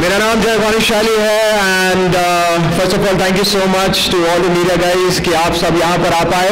मेरा नाम जय भानुशाली है and first of all thank you so much to all the media guys कि आप सब यहाँ पर आ पाए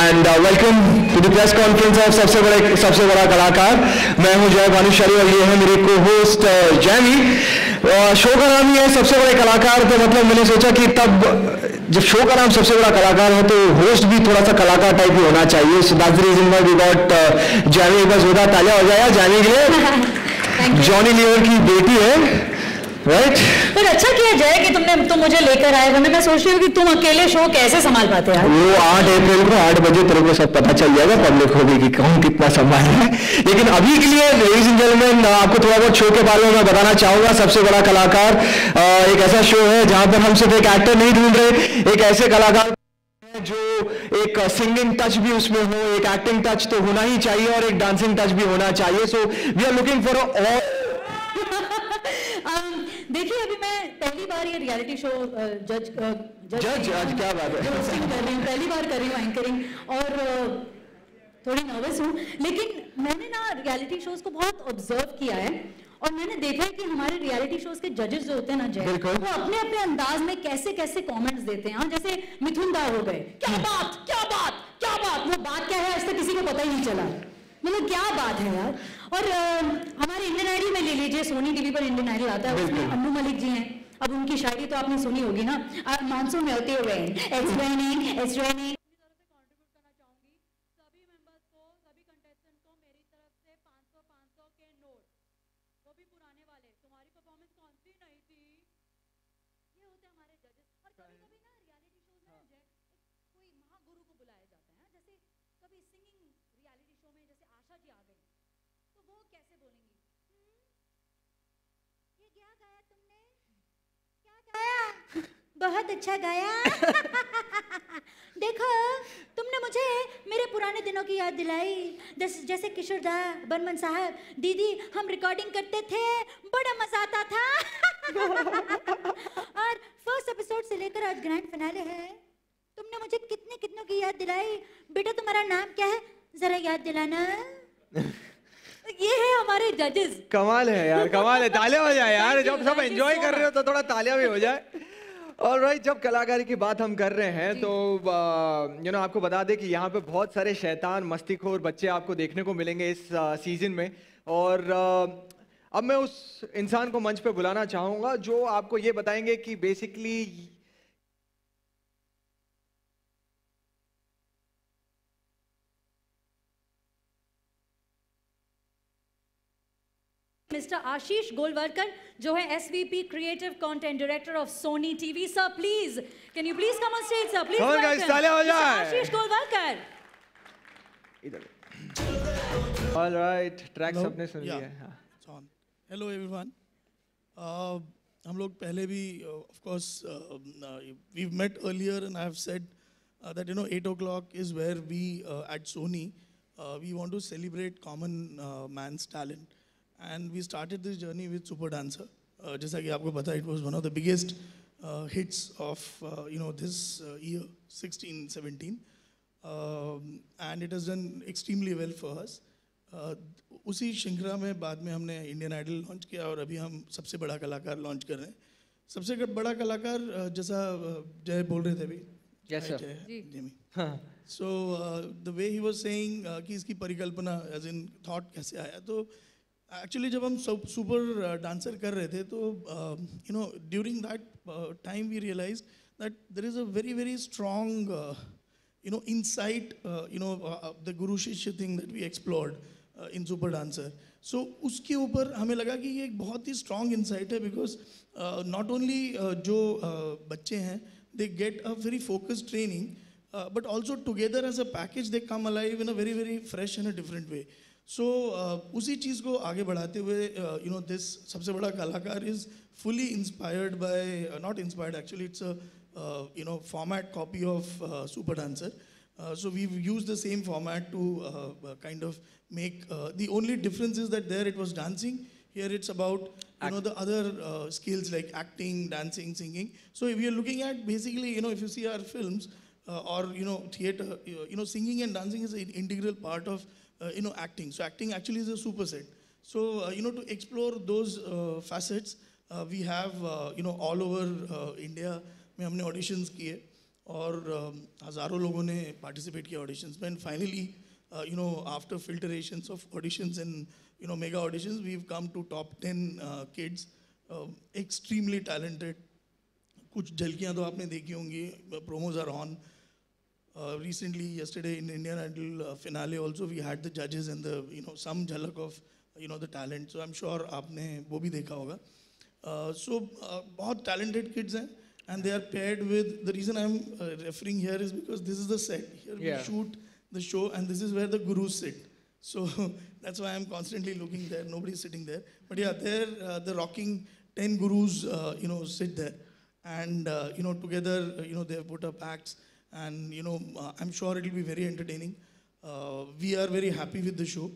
and welcome to the press conference of सबसे बड़ा कलाकार। मैं हूँ जय भानुशाली और ये है मेरी को होस्ट जैमी। शो का नाम ही है सबसे बड़े कलाकार, तो मतलब मैंने सोचा कि तब जब शो का नाम सबसे बड़ा कलाकार है तो होस्ट भी थोड़ा सा कलाकार टाइप ही होना चाहिए। So that's the reason why we got Jamie. एक बार जोरदार तालियां हो जाए जैमी के लिए। जॉनी लीवर की बेटी है, राइट? पर अच्छा किया जय कि तुम मुझे लेकर आए, वरना मैं सोच रही हूँ कि तुम अकेले शो कैसे संभाल पाते हैं। वो 8 अप्रैल को 8 बजे तेरे को सब पता चल जाएगा, पब्लिक होगी कि कौन कितना संभाल है। लेकिन अभी के लिए लेडीज एंड जेंटलमैन आपको थोड़ा बहुत शो के बारे में मैं बताना चाहूंगा। सबसे बड़ा कलाकार एक ऐसा शो है जहां पर हम सिर्फ एक एक्टर नहीं ढूंढ रहे, एक ऐसे कलाकार जो एक सिंगिंग टच भी उसमें हो, एक एक्टिंग टच तो होना ही चाहिए और एक डांसिंग टच भी होना चाहिए। So we are looking for all. देखिए अभी मैं पहली बार ये रियलिटी शो जज आज क्या बात है, होस्टिंग कर रही हूँ, पहली बार कर रही हूँ एंकरिंग और थोड़ी नर्वस हूँ। लेकिन मैंने ना रियलिटी शोज को बहुत ऑब्जर्व किया है और मैंने देखा है कि हमारे रियलिटी शोज के जजेस जो होते हैं ना जय, वो अपने अपने अंदाज में कैसे कैसे कमेंट्स देते हैं। जैसे मिथुन दा हो गए, क्या बात क्या बात क्या बात, वो बात क्या है आज तक किसी को पता ही नहीं चला, मतलब क्या बात है यार। और हमारे इंडियन आइडल में ले लीजिए, सोनी टीवी पर इंडियन आइडल आता है, उसमें अन्नू मलिक जी हैं। अब उनकी शायरी तो आपने सुनी होगी ना, मानसून में होती है इट्स रेनिंग। बहुत अच्छा गाया। देखो तुमने मुझे मेरे पुराने दिनों की याद दिलाई, जैसे किशोर दा, बर्मन साहब, दीदी हम रिकॉर्डिंग करते थे, बड़ा मजा आता था। और फर्स्ट एपिसोड से लेकर आज ग्रैंड फिनाले है, तुमने मुझे कितने कितनों की याद दिलाई। बेटा तुम्हारा नाम क्या है, जरा याद दिलाना। ये है हमारे जजेस। कमाल है यार, कमाल है। तालियां हो जाए यार, जब सब एंजॉय कर रहे हो तो थोड़ा तालियां भी हो जाए। ऑलराइट, जब कलाकारी की बात हम कर रहे हैं तो आपको बता दें कि यहाँ पे बहुत सारे शैतान मस्तीखोर बच्चे आपको देखने को मिलेंगे इस सीजन में। और अब मैं उस इंसान को मंच पे बुलाना चाहूँगा जो आपको ये बताएंगे कि बेसिकली मिस्टर आशीष गोलवरकर जो है SVP creative content director of Sony TV. Sir please can you please come on stage sir, please welcome तालियां हो जाए आशीष गोलवरकर। इधर ऑलराइट, ट्रैक सबने सुन लिया है। हेलो एवरीवन, हम लोग पहले भी of course we met earlier and I have said that 8 o'clock is where we at Sony we want to celebrate common man's talent. And we started this journey with Super Dancer. जैसा कि आपको पता, it was one of the biggest hits of this year 16-17, and it has done extremely well for us. उसी श्रृंखला में बाद में हमने इंडियन आइडल लॉन्च किया और अभी हम सबसे बड़ा कलाकार लॉन्च कर रहे हैं। सबसे बड़ा कलाकार जैसा जय बोल रहे थे अभी, yes sir, so the way he was saying कि इसकी परिकल्पना as in thought कैसे आया, तो एक्चुअली जब हम सुपर डांसर कर रहे थे तो during that time we realise that there is a very very strong insight the guru shishya thing that we explored in Super Dancer. So उसके ऊपर हमें लगा कि ये एक बहुत ही स्ट्रॉन्ग इंसाइट है, बिकॉज नॉट ओनली जो बच्चे हैं they get a very focused training, but also together as a package they come alive in a very very fresh and a different way. So उसी चीज़ को आगे बढ़ाते हुए this सबसे बड़ा कलाकार is fully inspired by not inspired, actually it's a format copy of Super Dancer. So we've used the same format to kind of make the only difference is that there it was dancing, here it's about the other skills like acting, dancing, singing. So if you're looking at basically if you see our films or theater, singing and dancing is an integral part of acting. So acting actually is a superset. So to explore those facets, we have all over India में हमने auditions किए और हज़ारों लोगों ने participate किया auditions में, and finally after filtrations of auditions and mega auditions, we've come to top 10 kids, extremely talented. कुछ झलकियाँ तो आपने देखी होंगी, promos are on. Recently, yesterday in Indian Idol finale also, we had the judges and the some jhalak of the talent. So I'm sure आपने वो भी देखा होगा. So बहुत talented kids हैं, and they are paired with. The reason I'm referring here is because this is the set. Here we shoot the show, and this is where the gurus sit. So that's why I'm constantly looking there. Nobody's sitting there. But yeah, there the rocking 10 gurus sit there, and together they have put up acts. And I'm sure it will be very entertaining. We are very happy with the show.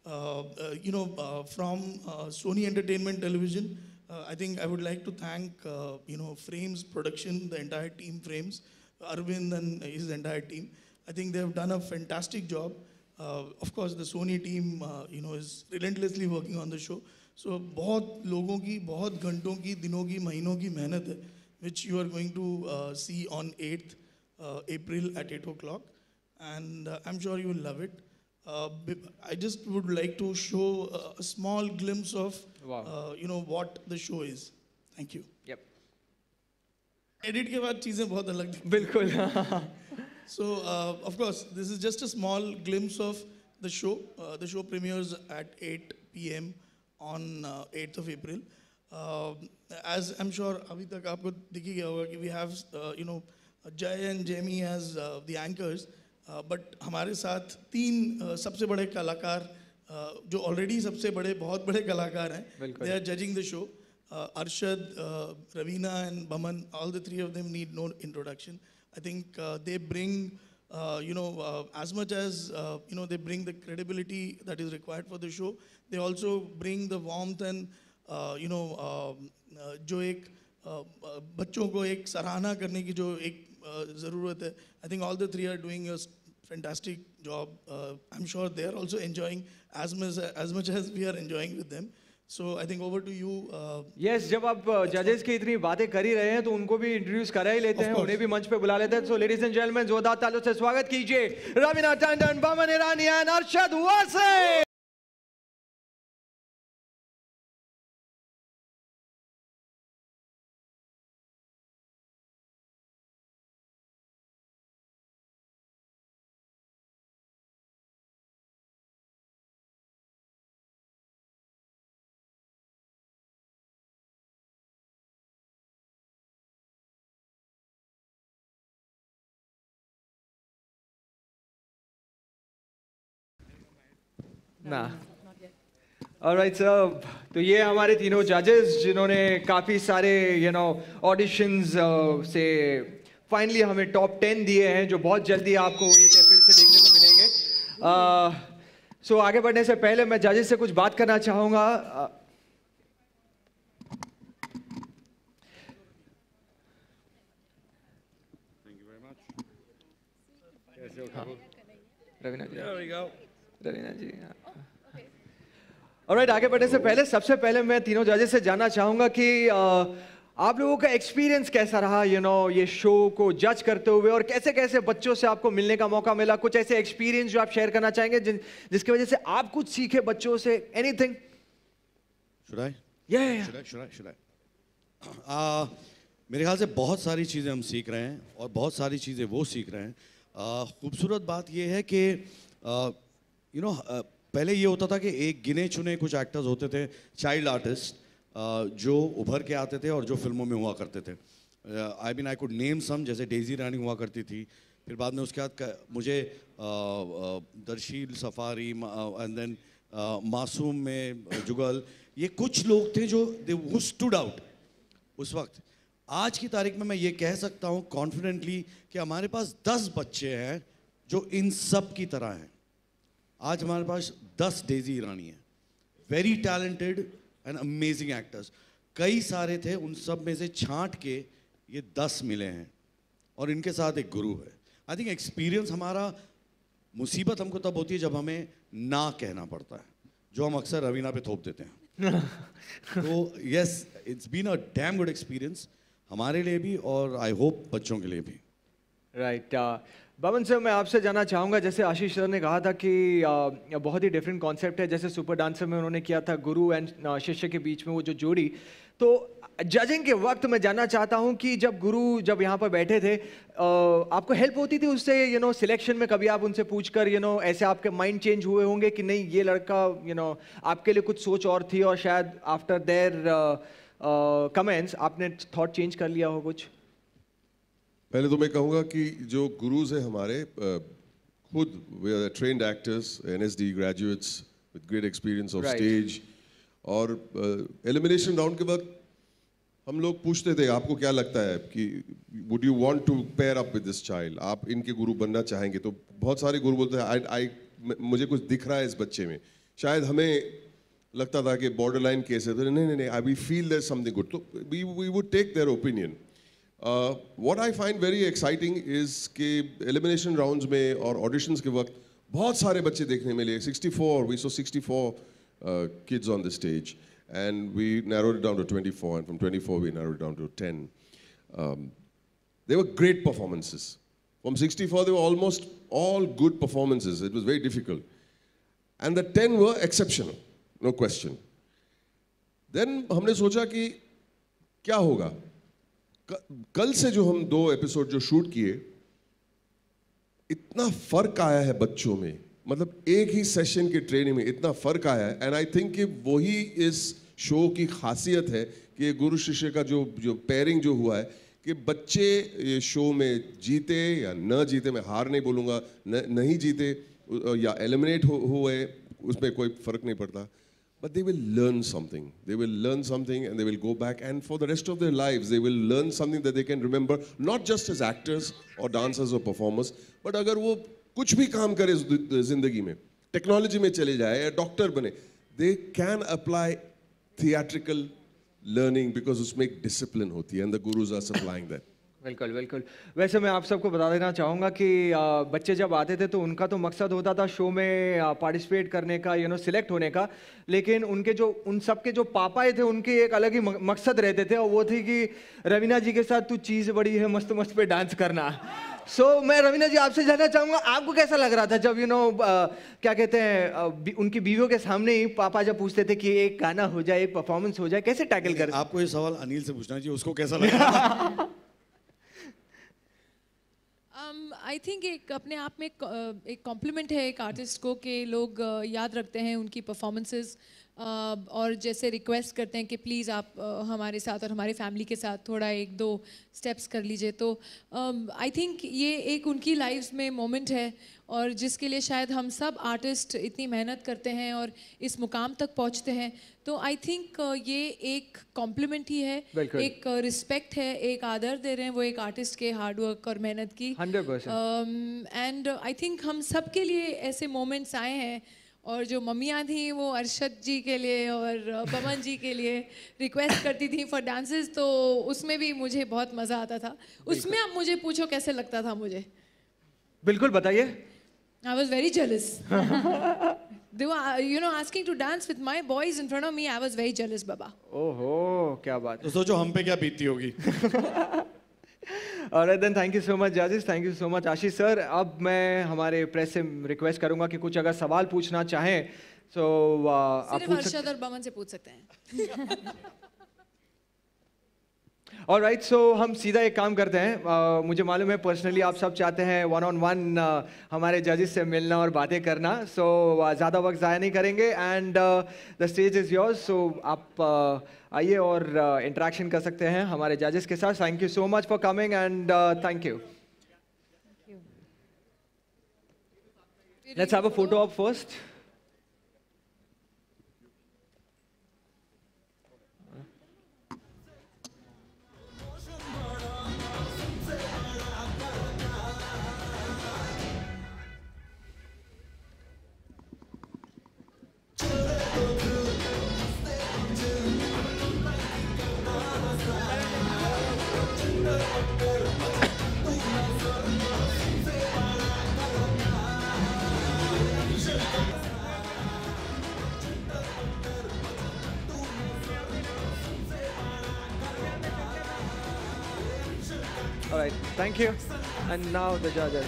From Sony Entertainment Television, I think I would like to thank Frames Production, the entire team Frames, Arvind and his entire team. I think they have done a fantastic job. Of course, the Sony team is relentlessly working on the show. So बहुत लोगों की, बहुत घंटों की, दिनों की, महीनों की मेहनत है, which you are going to see on 8th April at 8 o'clock, and I'm sure you will love it. I just would like to show a small glimpse of what the show is. Thank you. Yep. Edit के बाद चीजें बहुत अलग दिखती हैं. बिल्कुल. So of course this is just a small glimpse of the show. The show premieres at 8 p.m. on 8th of April. As I'm sure अभी तक आपको दिख ही गया होगा कि we have Jay and Jamie as the anchors, but हमारे साथ तीन सबसे बड़े कलाकार जो already सबसे बड़े बहुत बड़े कलाकार हैं, they are judging the show. Arshad, Ravina and Baman, all the three of them need no introduction. I think they bring as much as they bring the credibility that is required for the show, they also bring the warmth and जो एक बच्चों को एक सराहना करने की जो एक ज़रूरत है. I think all the three are doing a fantastic job. I'm sure they are also enjoying as much as we are enjoying with them. So I think over to you. Yes, जब आप जजेस की इतनी बातें कर ही रहे हैं तो उनको भी इंट्रोड्यूस करा ही लेते हैं, उन्हें भी मंच पे बुला लेते हैं. So ladies and gentlemen, जोरदार तालियों से स्वागत कीजिए रवीना टंडन, बमन ईरानी and अरशद वारसी. ना ऑलराइट सर, तो ये हमारे तीनों जजेस जिन्होंने काफ़ी सारे ऑडिशंस से फाइनली हमें टॉप 10 दिए हैं, जो बहुत जल्दी आपको 8 अप्रैल से देखने को मिलेंगे. सो आगे बढ़ने से पहले मैं जजेस से कुछ बात करना चाहूँगा. रवीना जी, रवीना जी. ऑलराइट, आगे बढ़ने से पहले सबसे पहले मैं तीनों जजेस से जानना चाहूंगा कि आप लोगों का एक्सपीरियंस कैसा रहा ये शो को जज करते हुए, और कैसे कैसे बच्चों से आपको मिलने का मौका मिला. कुछ ऐसे एक्सपीरियंस जो आप शेयर करना चाहेंगे जिसकी वजह से आप कुछ सीखे बच्चों से. Anything? Should I? Yeah. Should I? मेरे ख्याल से बहुत सारी चीज़ें हम सीख रहे हैं और बहुत सारी चीज़ें वो सीख रहे हैं. खूबसूरत बात ये है कि पहले ये होता था कि एक गिने चुने कुछ एक्टर्स होते थे, चाइल्ड आर्टिस्ट, जो उभर के आते थे और जो फिल्मों में हुआ करते थे. आई कुड नेम सम, जैसे डेजी रानी हुआ करती थी. फिर बाद में उसके बाद मुझे दरशील सफारी एंड देन मासूम में जुगल, ये कुछ लोग थे जो दे स्टूड आउट उस वक्त. आज की तारीख में मैं ये कह सकता हूँ कॉन्फिडेंटली कि हमारे पास 10 बच्चे हैं जो इन सब की तरह हैं. आज हमारे पास 10 डेजी ईरानी हैं, very talented and amazing actors. कई सारे थे, उन सब में से छांट के ये 10 मिले हैं और इनके साथ एक गुरु है. आई थिंक एक्सपीरियंस हमारा, मुसीबत हमको तब होती है जब हमें ना कहना पड़ता है, जो हम अक्सर रवीना पे थोप देते हैं. तो yes, it's been a damn good experience हमारे लिए भी और आई होप बच्चों के लिए भी. राइट. बमन सर, मैं आपसे जानना चाहूँगा, जैसे आशीष सर ने कहा था कि बहुत ही डिफरेंट कॉन्सेप्ट है. जैसे सुपर डांसर में उन्होंने किया था गुरु एंड शिष्य के बीच में वो जो जोड़ी, तो जजिंग के वक्त मैं जानना चाहता हूँ कि जब गुरु जब यहाँ पर बैठे थे, आपको हेल्प होती थी उससे सिलेक्शन में? कभी आप उनसे पूछकर ऐसे आपके माइंड चेंज हुए होंगे कि नहीं ये लड़का आपके लिए कुछ सोच और थी और शायद आफ्टर देयर कमेंट्स आपने थॉट चेंज कर लिया हो कुछ? पहले तो मैं कहूँगा कि जो गुरुज हैं हमारे, खुद we are trained actors, NSD graduates with great experience of stage. और एलिमिनेशन राउंड के वक्त हम लोग पूछते थे आपको क्या लगता है कि would you want to pair up with this child, आप इनके गुरु बनना चाहेंगे? तो बहुत सारे गुरु बोलते हैं मुझे कुछ दिख रहा है इस बच्चे में. शायद हमें लगता था कि बॉर्डर लाइन केस है, तो नहीं I we feel there something good, तो we would take their opinion. What I find very exciting is कि elimination rounds में और auditions के वक्त बहुत सारे बच्चे देखने मिले. 64, we saw 64 kids on the stage, and we narrowed it down to 24, and from 24 we narrowed it down to 10. They were great performances. From 64 they were almost all good performances. It was very difficult, and the 10 were exceptional, no question. Then हमने सोचा कि क्या होगा. कल से जो हम 2 episode जो शूट किए, इतना फर्क आया है बच्चों में, मतलब एक ही सेशन के ट्रेनिंग में इतना फर्क आया है. एंड आई थिंक कि वही इस शो की खासियत है कि गुरु शिष्य का जो पेयरिंग जो हुआ है, कि बच्चे ये शो में जीते या न जीते, मैं हार नहीं बोलूँगा, नहीं जीते या एलिमिनेट हुए, उसमें कोई फर्क नहीं पड़ता. But they will learn something. They will learn something and they will go back, and for the rest of their lives they will learn something that they can remember, not just as actors or dancers or performers, but अगर वो कुछ भी काम करे जिंदगी में, technology में चले जाए या डॉक्टर बने, they can apply theatrical learning because उसमें एक discipline होती है, and the gurus are supplying that. बिल्कुल बिल्कुल. वैसे मैं आप सबको बता देना चाहूँगा कि बच्चे जब आते थे तो उनका तो मकसद होता था शो में पार्टिसिपेट करने का, सिलेक्ट होने का, लेकिन उन सब के जो पापा थे उनके एक अलग ही मकसद रहते थे, और वो थी कि रवीना जी के साथ तू चीज़ बड़ी है, मस्त मस्त पे डांस करना. मैं रवीना जी आपसे जानना चाहूँगा, आपको कैसा लग रहा था जब क्या कहते हैं उनकी बीवियों के सामने ही पापा जब पूछते थे कि एक गाना हो जाए, एक परफॉर्मेंस हो जाए, कैसे टैकल कर? आपको ये सवाल अनिल से पूछना चाहिए, उसको कैसा लगा? आई थिंक एक अपने आप में एक कॉम्प्लीमेंट है एक आर्टिस्ट को कि लोग याद रखते हैं उनकी परफॉर्मेंसेस, और जैसे रिक्वेस्ट करते हैं कि प्लीज़ आप हमारे साथ और हमारी फैमिली के साथ थोड़ा 1-2 स्टेप्स कर लीजिए. तो आई थिंक ये एक उनकी लाइफ्स में मोमेंट है, और जिसके लिए शायद हम सब आर्टिस्ट इतनी मेहनत करते हैं और इस मुकाम तक पहुंचते हैं. तो आई थिंक ये एक कॉम्प्लीमेंट ही है, एक रिस्पेक्ट है, एक आदर दे रहे हैं वो एक आर्टिस्ट के हार्डवर्क और मेहनत की. 100%. एंड आई थिंक हम सब के लिए ऐसे मोमेंट्स आए हैं, और जो मम्मियाँ थी वो अरशद जी के लिए और बमन जी के लिए रिक्वेस्ट करती थी फॉर डांसेस, तो उसमें भी मुझे बहुत मज़ा आता था. उसमें अब मुझे पूछो कैसे लगता था मुझे? बिल्कुल बताइए. I was very jealous. They were, asking to dance with my boys in front of me. I was very jealous, Baba. ओहो, क्या बात. तो सोचो हम पे क्या बीतती होगी. Alright then, thank you so much judges, thank you so much Ashish sir. अब मैं हमारे प्रेस से रिक्वेस्ट करूंगा कि कुछ अगर सवाल पूछना चाहें तो आप सिर्फ अरशद और बमन से पूछ सकते हैं. ऑलराइट, सो हम सीधा एक काम करते हैं। मुझे मालूम है पर्सनली आप सब चाहते हैं वन ऑन वन हमारे जजेस से मिलना और बातें करना, सो ज़्यादा वक्त ज़ाया नहीं करेंगे and the stage is yours. So आप आइए और इंटरेक्शन कर सकते हैं हमारे जजेस के साथ। Thank you so much for coming and thank you. Let's have a photo of first. All right, thank you. And now the judges.